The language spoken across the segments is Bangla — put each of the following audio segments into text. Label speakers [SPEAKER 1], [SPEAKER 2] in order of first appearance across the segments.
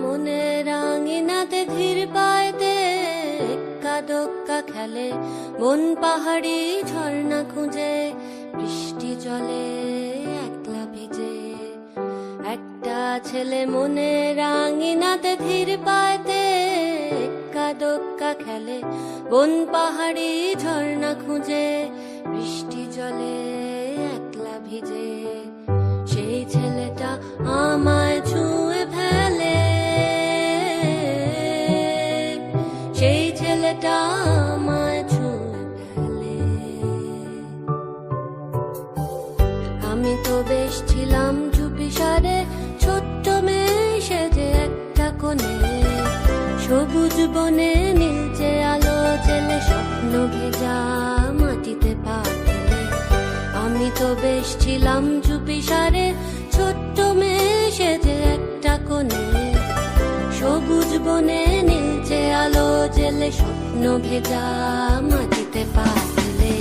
[SPEAKER 1] মনে রাঙিনাতে ধীর পায়তে এক্কা দোক্কা খেলে বন পাহাড়ি ঝর্ণা খুঁজে বৃষ্টি জলে একলা ভিজে। একটা ছেলে মনে রাঙিনাতে ধীর পায়তে এক্কা দোক্কা খেলে বন পাহাড়ি ঝর্ণা খুঁজে বৃষ্টি জলে একলা ভিজে। সেই ছেলেটা আমায় ছুঁয়ে ফেলে, সেই ছেলেটা আমায় ছুঁয়ে ফেলে। আমি তো বেশ ছিলাম চুপিসারে ছোট্ট মেয়ে সেজে একটা কোণে, সবুজ বনে নীলচে আলো জেলে স্বপ্ন ভেজা মাটিতে পা ফেলে। আমি তো বেশ ছিলাম চুপিসারে ছোট্ট মেয়ে সেজে একটা কোণে, সবুজ বনে নীলচে আলো জেলে স্বপ্ন ভেজা মাটিতে পা ফেলে।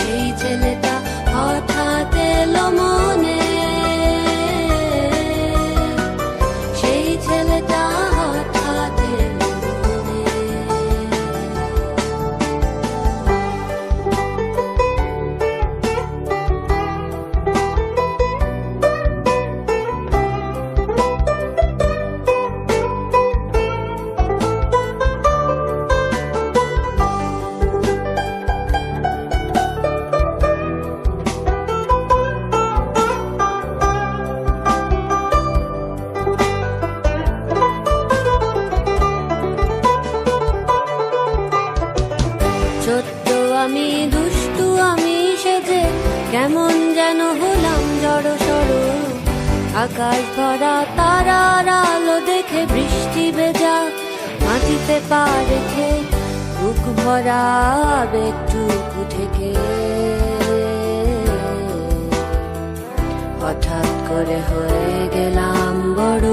[SPEAKER 1] সেই ছেলেটা হঠাৎ এলো মনে, সেই ছেলেটা হঠাৎ এলো মনে। ছোট্ট আমি দুষ্টু আমি সেজে কেমন যেন হলাম জড়ো সড়ো, আকাশ ভরা তারার আলো দেখে বৃষ্টি ভেজা মাটিতে পা রেখে বুক ভরা আবেগটুকু থেকে। হঠাৎ করে হয়ে গেলাম বড়,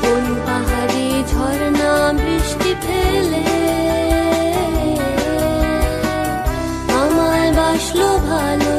[SPEAKER 1] বন পাহাড়ি ঝর্ণা বৃষ্টি ফেলে আমায় বাসলো ভালো।